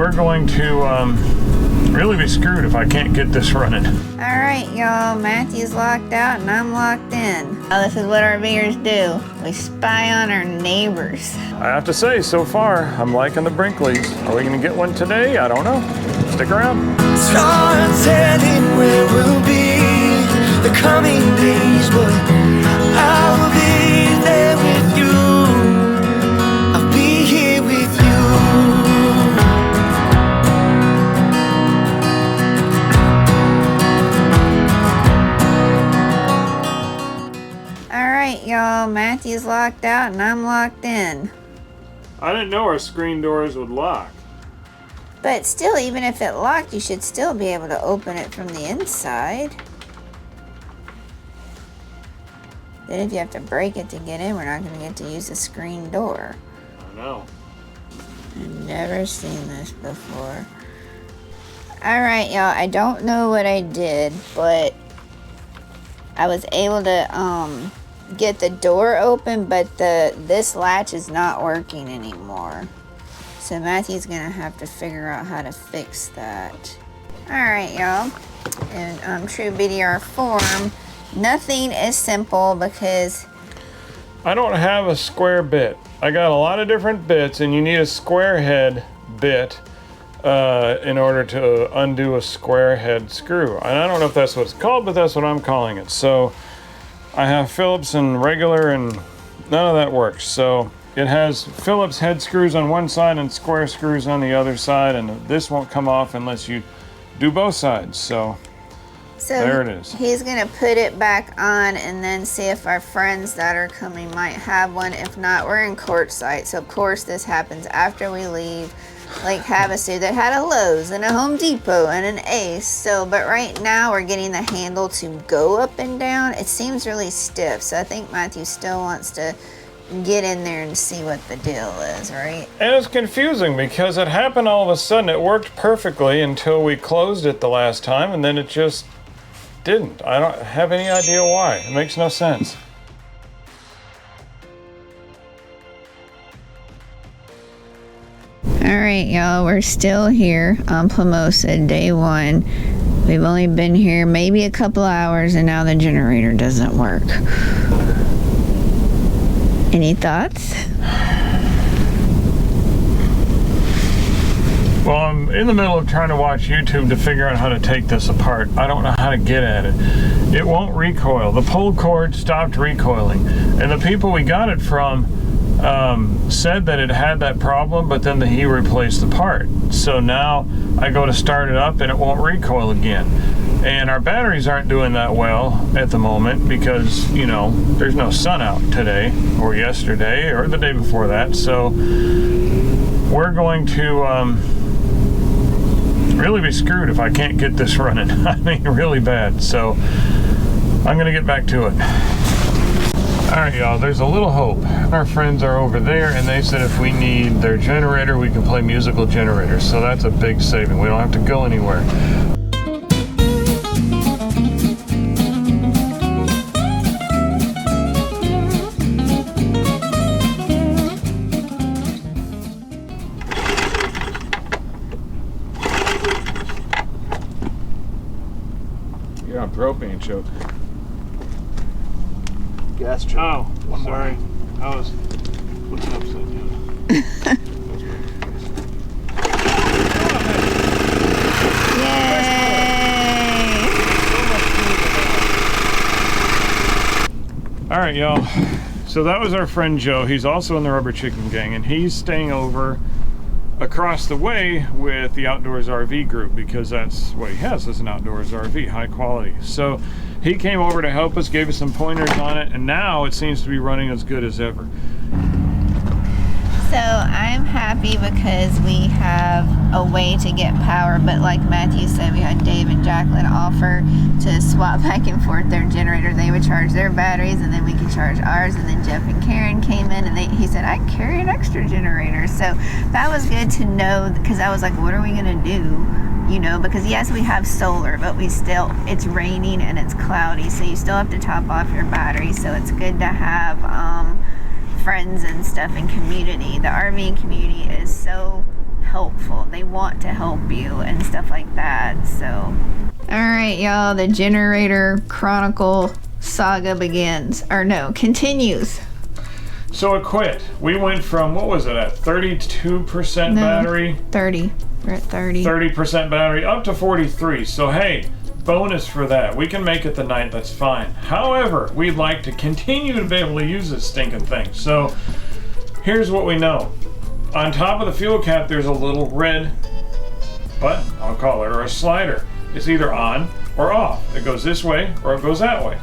we're going to really be screwed if I can't get this running. Alright, y'all, Matthew's locked out and I'm locked in. Now, this is what RVers do. We spy on our neighbors. I have to say, so far, I'm liking the Brinkleys. Are we gonna get one today? I don't know. Stick around. It's hard telling where we'll be the coming days, but I'll be there with you. I'll be here with you. Alright, y'all, Matthew's locked out and I'm locked in. I didn't know our screen doors would lock. But still, even if it locked, you should still be able to open it from the inside. Then if you have to break it to get in, we're not going to get to use the screen door. I know. I've never seen this before. Alright, y'all, I don't know what I did, but I was able to get the door open, but this latch is not working anymore. So Matthew's gonna have to figure out how to fix that. Alright, y'all. In true BDR form, nothing is simple because I don't have a square bit. I got a lot of different bits, and you need a square head bit in order to undo a square head screw. And I don't know if that's what it's called, but that's what I'm calling it. So I have Phillips and regular, and none of that works. So it has Phillips head screws on one side and square screws on the other side, and this won't come off unless you do both sides. So there it is. He's gonna put it back on and then see if our friends that are coming might have one. If not, we're in Quartzsite. So of course this happens after we leave Lake Havasu that had a Lowe's and a Home Depot and an Ace. So, but right now we're getting the handle to go up and down. It seems really stiff. So I think Matthew still wants to get in there and see what the deal is, right? And it's confusing because it happened all of a sudden. It worked perfectly until we closed it the last time, and then it just didn't. I don't have any idea why. It makes no sense. Alright, y'all, we're still here on Plumosa, day one. We've only been here maybe a couple hours and now the generator doesn't work. Any thoughts? Well, I'm in the middle of trying to watch YouTube to figure out how to take this apart. I don't know how to get at it. It won't recoil. The pull cord stopped recoiling. And the people we got it from said that it had that problem, but then he replaced the part. So now I go to start it up and it won't recoil again. And our batteries aren't doing that well at the moment because, you know, there's no sun out today or yesterday or the day before that. So we're going to really be screwed if I can't get this running. I mean, really bad. So I'm going to get back to it. All right, y'all, there's a little hope. Our friends are over there, and they said if we need their generator, we can play musical generators. So that's a big saving. We don't have to go anywhere. You're on propane choke. Gas choke. Oh, I'm sorry. I was looking upside down. Yay! All right, y'all. So that was our friend Joe. He's also in the Rubber Chicken Gang, and he's staying over across the way with the Outdoors RV group because that's what he has, is an Outdoors RV, high quality. So he came over to help us, gave us some pointers on it, and now it seems to be running as good as ever. So I'm happy because we have a way to get power, but like Matthew said, we had Dave and Jacqueline offer to swap back and forth their generator. They would charge their batteries and then we could charge ours, and then Jeff and Karen came in and he said, I carry an extra generator. So that was good to know because I was like, what are we gonna do? You know, because yes, we have solar, but it's raining and it's cloudy, so you still have to top off your battery. So it's good to have friends and stuff and community. The RV community is so helpful. they want to help you and stuff like that. So, all right, y'all, the generator chronicle saga begins. Or no, continues. So it quit. We went from, what was it at, 32% battery? 30. We're at 30. 30% battery up to 43. So hey, bonus for that. We can make it the night, that's fine. However, we'd like to continue to be able to use this stinking thing. So here's what we know. On top of the fuel cap, there's a little red button, I'll call it, or a slider. It's either on or off. It goes this way or it goes that way.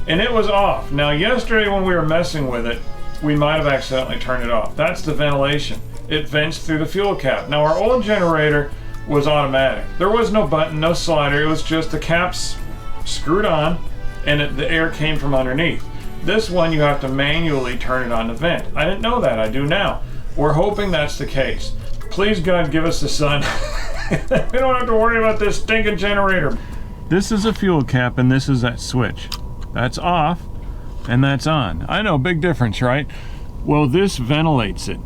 And it was off. Now yesterday when we were messing with it, we might have accidentally turned it off. That's the ventilation. It vents through the fuel cap. Now our old generator was automatic. There was no button, no slider. It was just the caps screwed on and the air came from underneath. This one you have to manually turn it on to vent. I didn't know that, I do now. We're hoping that's the case. Please God, give us the sun. We don't have to worry about this stinking generator. This is a fuel cap and this is that switch. That's off and that's on. I know, big difference, right? Well, this ventilates it.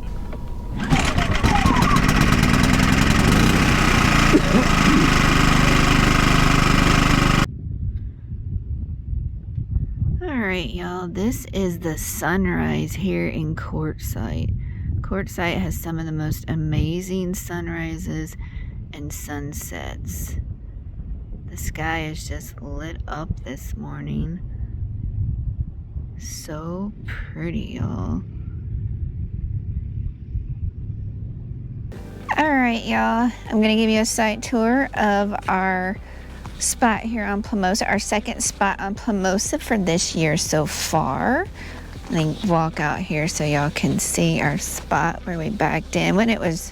Alright, y'all, this is the sunrise here in Quartzsite. Quartzsite has some of the most amazing sunrises and sunsets. The sky is just lit up this morning. So pretty, y'all. Alright, y'all, I'm going to give you a site tour of our spot here on Plumosa, our second spot on Plumosa for this year so far. Let me walk out here so y'all can see our spot where we backed in when it was,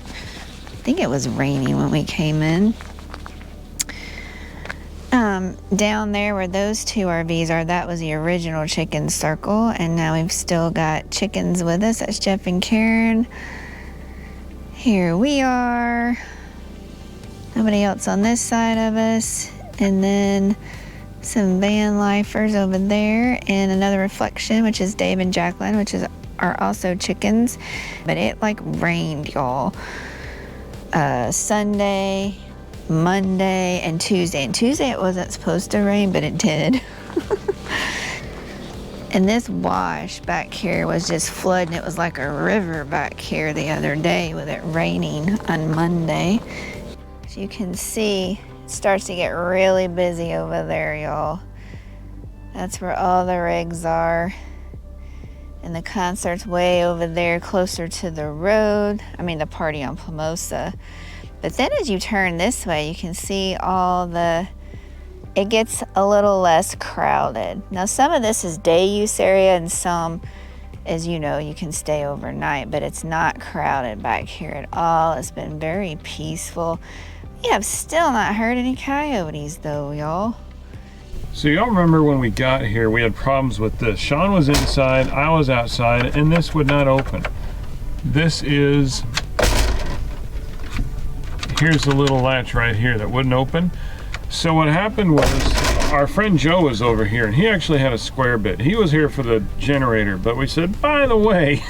I think it was raining when we came in. Down there where those two RVs are, that was the original chicken circle, and now we've still got chickens with us. That's Jeff and Karen. Here we are. Nobody else on this side of us. And then some van lifers over there, and another reflection, which is Dave and Jacqueline, which are also chickens. But it like rained, y'all. Sunday, Monday, and Tuesday. And Tuesday it wasn't supposed to rain, but it did. And this wash back here was just flooding. It was like a river back here the other day with it raining on Monday. As you can see, it starts to get really busy over there, y'all. That's where all the rigs are. And the concert's way over there, closer to the road. I mean, the party on Plumosa. But then as you turn this way, you can see it gets a little less crowded. Now, some of this is day use area, and some, as you know, you can stay overnight, but it's not crowded back here at all. It's been very peaceful. We have still not heard any coyotes though, y'all. So y'all remember when we got here, we had problems with this. Sean was inside, I was outside, and this would not open. Here's the little latch right here that wouldn't open. So what happened was, our friend Joe was over here, and he actually had a square bit. He was here for the generator, but we said, by the way.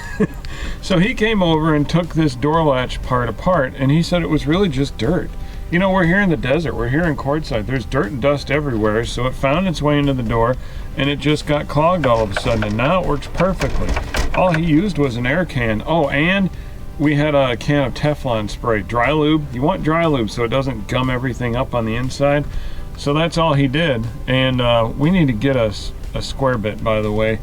So he came over and took this door latch part apart, and he said it was really just dirt. You know, we're here in the desert, we're here in Quartzsite, there's dirt and dust everywhere, so it found its way into the door, and it just got clogged all of a sudden, and now it works perfectly. All he used was an air can. Oh, and we had a can of Teflon spray, dry lube. You want dry lube so it doesn't gum everything up on the inside. So that's all he did, and we need to get us a square bit, by the way.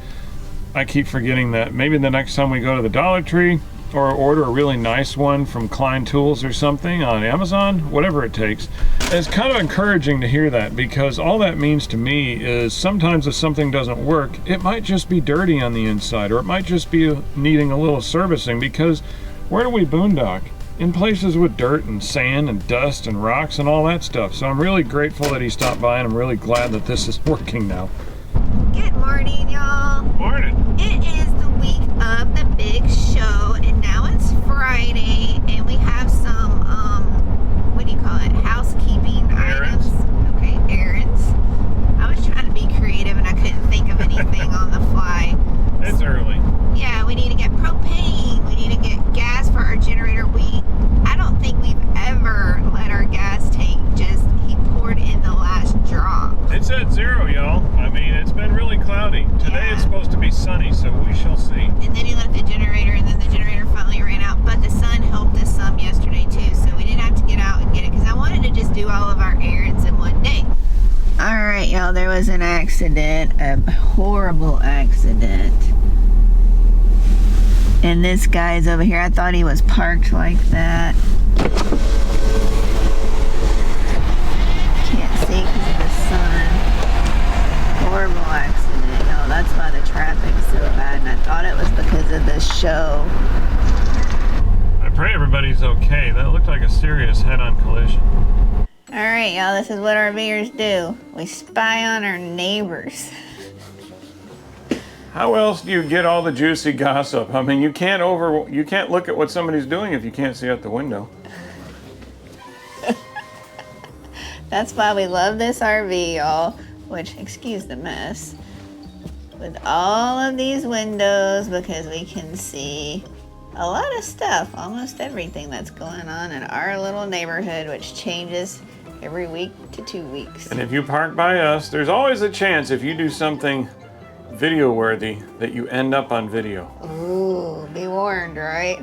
I keep forgetting that. Maybe the next time we go to the Dollar Tree, or order a really nice one from Klein Tools or something on Amazon, whatever it takes. It's kind of encouraging to hear that, because all that means to me is sometimes if something doesn't work, it might just be dirty on the inside, or it might just be needing a little servicing, because where do we boondock? In places with dirt and sand and dust and rocks and all that stuff. So I'm really grateful that he stopped by, and I'm really glad that this is working now. Good morning, y'all. Morning. It is the week of the big show, and now it's Friday, and we have some, what do you call it? Housekeeping Errands. items. Okay, errands. I was trying to be creative, and I couldn't think of anything on the fly. It's early. Yeah, we need to get propane. We need to get gas for our generator. I don't think we've ever was an accident, a horrible accident. And this guy's over here. I thought he was parked like that. Can't see because of the sun. Horrible accident. No, that's why the traffic's so bad. And I thought it was because of the show. I pray everybody's okay. That looked like a serious head-on collision. Alright, y'all, this is what RVers do. We spy on our neighbors. How else do you get all the juicy gossip? I mean, you can't look at what somebody's doing if you can't see out the window. That's why we love this RV, y'all. Which, excuse the mess. With all of these windows, because we can see a lot of stuff, almost everything that's going on in our little neighborhood, which changes every week to 2 weeks. And if you park by us, there's always a chance if you do something video worthy that you end up on video. Ooh, be warned, right?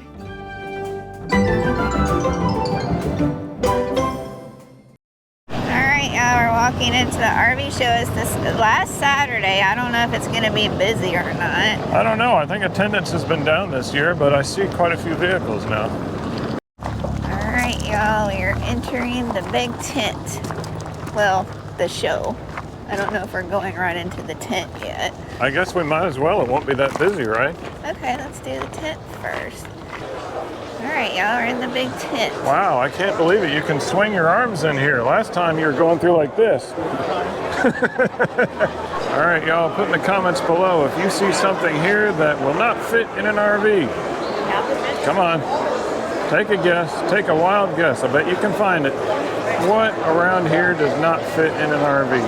Alright, y'all, we're walking into the RV show. It's this last Saturday. I don't know if it's going to be busy or not. I don't know. I think attendance has been down this year, but I see quite a few vehicles now. Alright, y'all, we are entering the big tent. Well, the show. I don't know if we're going right into the tent yet. I guess we might as well. It won't be that busy, right? Okay, let's do the tent first. Alright, y'all, we're in the big tent. Wow, I can't believe it. You can swing your arms in here. Last time you were going through like this. All right, y'all, put in the comments below if you see something here that will not fit in an RV. Come on, take a guess, take a wild guess. I bet you can find it. What around here does not fit in an RV?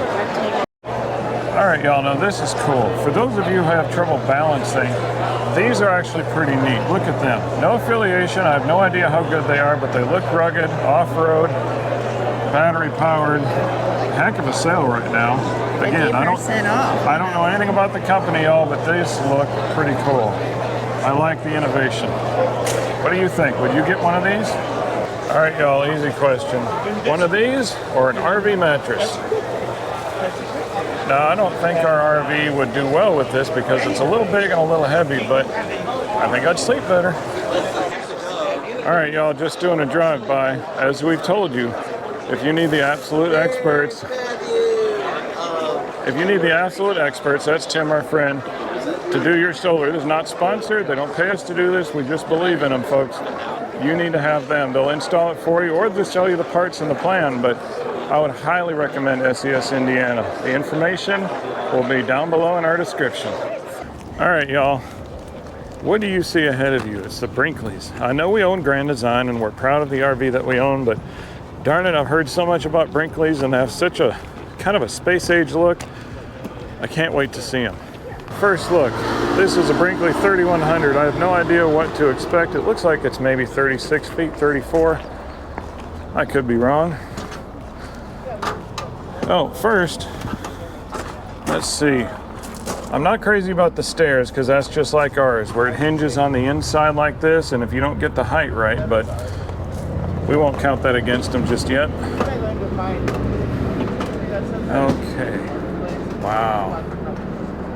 All right, y'all, now this is cool. For those of you who have trouble balancing, these are actually pretty neat. Look at them. No affiliation. I have no idea how good they are, but they look rugged, off-road, battery-powered. Heck of a sale right now. Again, I don't know anything about the company, y'all, but these look pretty cool. I like the innovation. What do you think? Would you get one of these? All right, y'all, easy question. One of these or an RV mattress? Now, I don't think our RV would do well with this because it's a little big and a little heavy, but I think I'd sleep better. All right, y'all, just doing a drive-by. As we've told you, if you need the absolute experts, that's Tim, our friend, to do your solar. This is not sponsored. They don't pay us to do this. We just believe in them, folks. You need to have them. They'll install it for you, or they'll sell you the parts and the plan, but I would highly recommend SES Indiana. The information will be down below in our description. All right, y'all. What do you see ahead of you? It's the Brinkleys. I know we own Grand Design and we're proud of the RV that we own, but darn it, I've heard so much about Brinkleys and they have such a kind of a space age look. I can't wait to see them. First look, this is a Brinkley 3100. I have no idea what to expect. It looks like it's maybe 36 feet, 34. I could be wrong. Oh, first, let's see. I'm not crazy about the stairs because that's just like ours, where it hinges on the inside like this, and if you don't get the height right, but we won't count that against them just yet. Okay. Wow.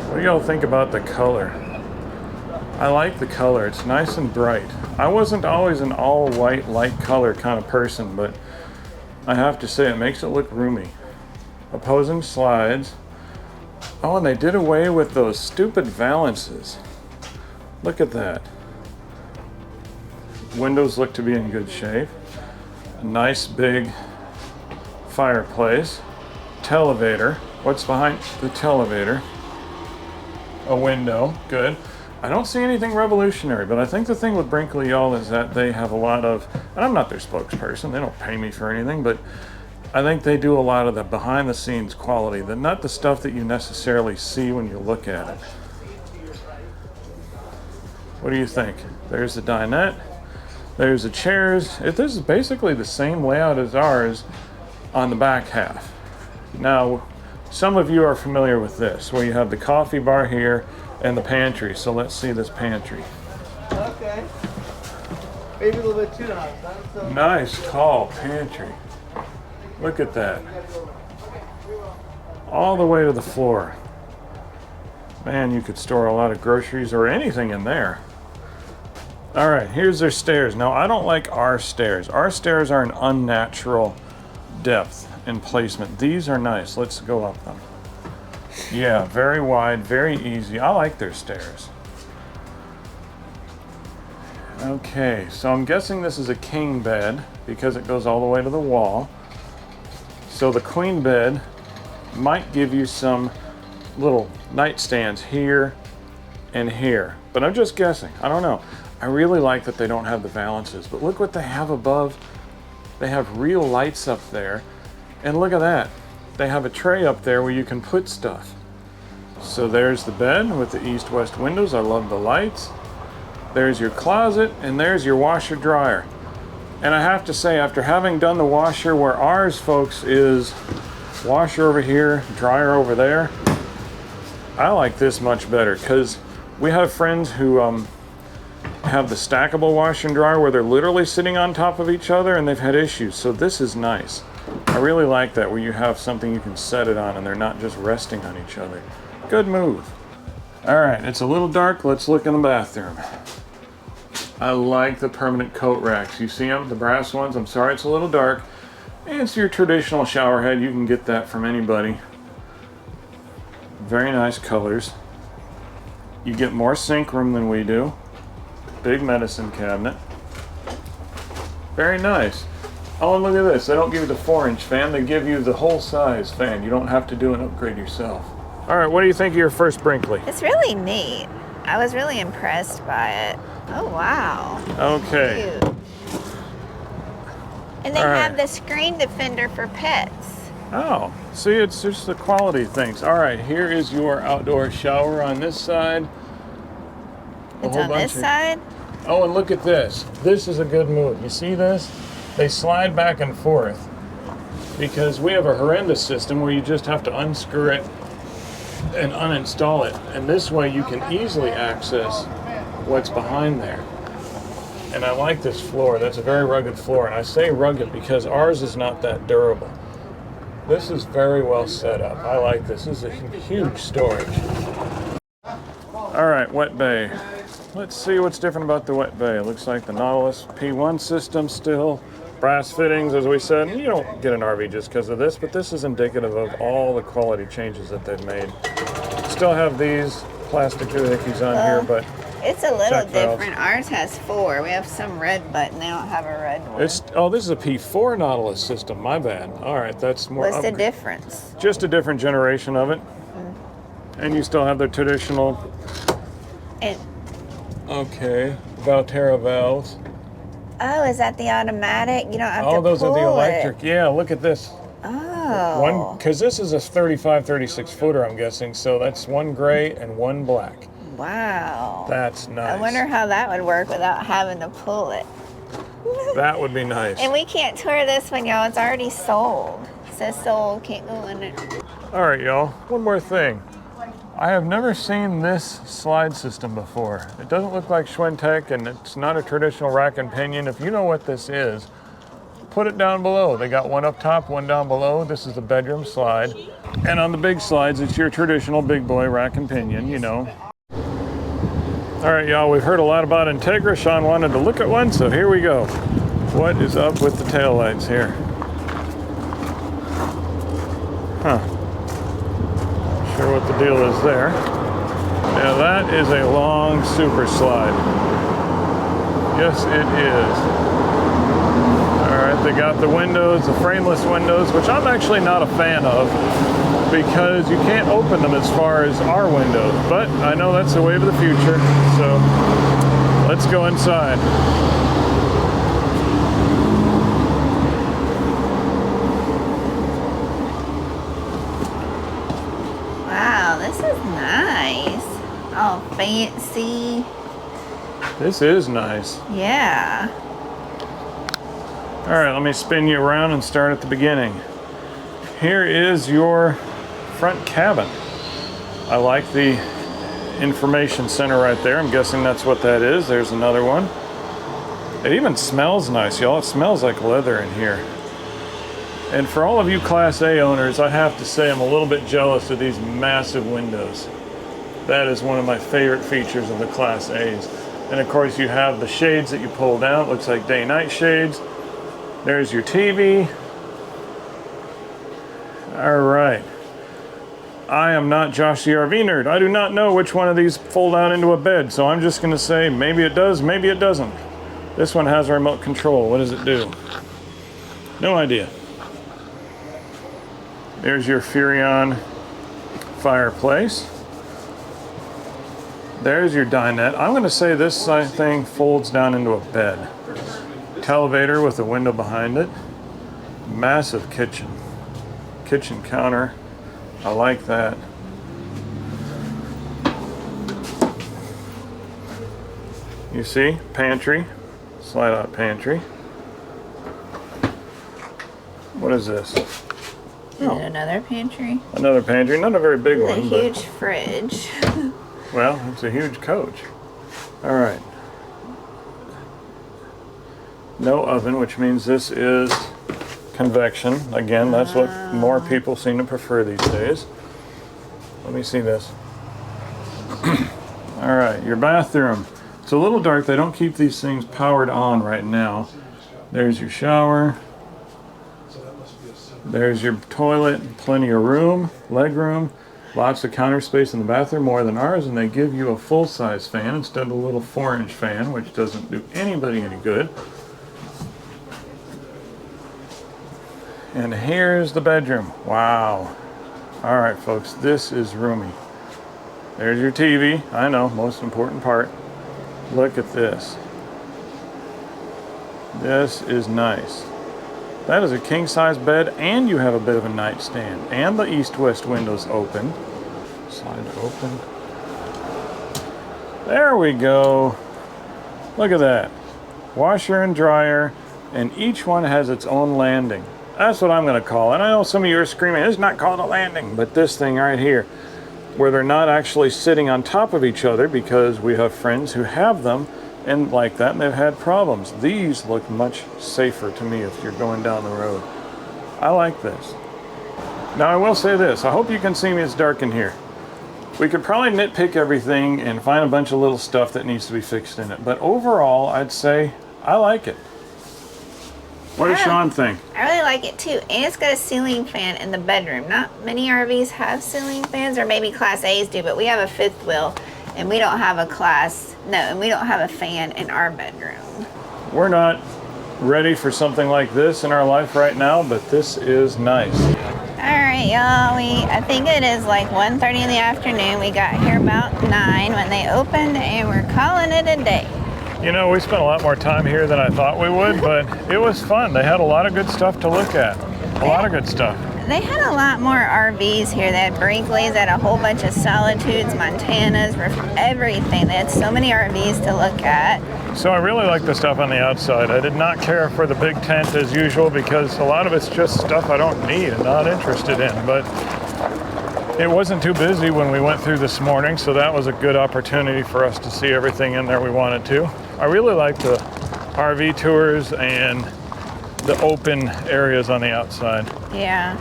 What do y'all think about the color? I like the color. It's nice and bright. I wasn't always an all white, light color kind of person, but I have to say it makes it look roomy. Opposing slides. Oh, and they did away with those stupid valances. Look at that. Windows look to be in good shape. A nice big fireplace. Televator. What's behind the televator? A window. Good. I don't see anything revolutionary, but I think the thing with Brinkley, y'all, is that they have a lot of, and I'm not their spokesperson, they don't pay me for anything, but I think they do a lot of the behind the scenes quality, not the stuff that you necessarily see when you look at it. What do you think? There's the dinette. There's the chairs. This is basically the same layout as ours on the back half. Now, some of you are familiar with this, where you have the coffee bar here and the pantry. So let's see this pantry. Okay. Maybe a little bit too hot. Nice, tall pantry. Look at that. all the way to the floor. Man, you could store a lot of groceries or anything in there. All right, here's their stairs. Now, I don't like our stairs. Our stairs are an unnatural depth and placement. These are nice. Let's go up them. Yeah, very wide, very easy. I like their stairs. Okay, so I'm guessing this is a king bed because it goes all the way to the wall. So the queen bed might give you some little nightstands here and here, but I'm just guessing. I don't know. I really like that they don't have the valances, but look what they have above. They have real lights up there, and look at that. They have a tray up there where you can put stuff. So there's the bed with the east-west windows. I love the lights. There's your closet, and there's your washer dryer. And I have to say, after having done the washer where ours, folks, is washer over here, dryer over there, I like this much better because we have friends who have the stackable washer and dryer where they're literally sitting on top of each other and they've had issues. So this is nice. I really like that, where you have something you can set it on and they're not just resting on each other. Good move. All right, it's a little dark. Let's look in the bathroom. I like the permanent coat racks. You see them, the brass ones? I'm sorry it's a little dark. And it's your traditional shower head. You can get that from anybody. Very nice colors. You get more sink room than we do. Big medicine cabinet. Very nice. Oh, and look at this. They don't give you the 4-inch fan. They give you the whole size fan. You don't have to do an upgrade yourself. All right, what do you think of your first Brinkley? It's really neat. I was really impressed by it. Oh, wow. Okay. Cute. And they All right. have the screen defender for pets. Oh, see, it's just the quality things. All right, here is your outdoor shower on this side. It's on this side? Oh, and look at this. This is a good move. You see this? They slide back and forth because we have a horrendous system where you just have to unscrew it and uninstall it. And this way you can easily access what's behind there. And I like this floor. That's a very rugged floor. And I say rugged because ours is not that durable. This is very well set up. I like this. This is a huge storage. All right, wet bay. Let's see what's different about the wet bay. It looks like the Nautilus P1 system still. Brass fittings, as we said. You don't get an RV just because of this, but this is indicative of all the quality changes that they've made. Still have these plastic doohickeys on here, but it's a little check valves. different. Ours has 4. We have some red button. They don't have a red one. Oh, this is a P4 Nautilus system. My bad. All right, that's more. What's the difference? Just a different generation of it. And you still have the traditional. And Okay, Valterra valves. oh, is that the automatic? You don't have to Oh, those are the pull electric. it. Yeah, look at this. Oh. One, because this is a 35, 36 footer, I'm guessing. So that's one gray and one black. Wow. That's nice. I wonder how that would work without having to pull it. That would be nice. And we can't tour this one, y'all. It's already sold. It says sold. Can't go in it. All right, y'all. One more thing. I have never seen this slide system before. It doesn't look like Schwintek, and it's not a traditional rack and pinion. If you know what this is, put it down below. They got one up top, one down below. This is the bedroom slide. And on the big slides, it's your traditional big boy rack and pinion, you know. All right, y'all, we've heard a lot about Integra. Sean wanted to look at one, so here we go. What is up with the taillights here? Huh. Sure what the deal is there. Yeah, that is a long super slide. Yes, it is. All right, they got the windows, the frameless windows, which I'm actually not a fan of because you can't open them as far as our windows. But I know that's the wave of the future, so let's go inside. Wow, this is nice. Oh, fancy. This is nice. Yeah. All right, let me spin you around and start at the beginning. Here is your front cabin. I like the information center right there. I'm guessing that's what that is. There's another one. It even smells nice, y'all. It smells like leather in here. And for all of you Class A owners, I have to say I'm a little bit jealous of these massive windows. That is one of my favorite features of the Class A's. And of course you have the shades that you pull down. It looks like day-night shades. There's your TV. All right. I am not Josh the RV nerd. I do not know which one of these fold out into a bed, so I'm just gonna say maybe it does, maybe it doesn't. This one has a remote control. What does it do? No idea. There's your Furrion fireplace. There's your dinette. I'm gonna say this thing folds down into a bed. Televator with a window behind it. Massive kitchen. Kitchen counter. I like that. You see, pantry, slide out pantry. What is this? Oh. Another pantry. Another pantry, not a very big A one. huge fridge. Well, it's a huge coach. All right. No oven, which means this is convection. Again, that's what more people seem to prefer these days. Let me see this. All right, your bathroom. It's a little dark. They don't keep these things powered on right now. There's your shower. There's your toilet. Plenty of room, leg room. Lots of counter space in the bathroom, more than ours, and they give you a full-size fan instead of a little 4-inch fan, which doesn't do anybody any good. And here's the bedroom. Wow. All right, folks, this is roomy. There's your TV. I know, most important part. Look at this. This is nice. That is a king-size bed, and you have a bit of a nightstand. And the east-west window's open. Slide open. There we go. Look at that. Washer and dryer, and each one has its own landing. That's what I'm going to call it. And I know some of you are screaming, it's not called a landing, but this thing right here, where they're not actually sitting on top of each other, because we have friends who have them and like that, and they've had problems. These look much safer to me if you're going down the road. I like this. Now I will say this, I hope you can see me, it's dark in here. We could probably nitpick everything and find a bunch of little stuff that needs to be fixed in it, but overall I'd say I like it. What does Sean think? I really like it too, and it's got a ceiling fan in the bedroom. Not many RVs have ceiling fans, or maybe Class A's do, but we have a fifth wheel, and we don't have and we don't have a fan in our bedroom. We're not ready for something like this in our life right now, but this is nice. All right, y'all, I think it is like 1:30 in the afternoon. We got here about 9 when they opened, and we're calling it a day. You know, we spent a lot more time here than I thought we would, but it was fun. They had a lot of good stuff to look at. A lot of good stuff. They had a lot more RVs here. They had Brinkley's, they had a whole bunch of Solitudes, Montanas, everything. They had so many RVs to look at. So I really like the stuff on the outside. I did not care for the big tent as usual, because a lot of it's just stuff I don't need and not interested in. But it wasn't too busy when we went through this morning, so that was a good opportunity for us to see everything in there we wanted to. I really like the RV tours and the open areas on the outside. Yeah.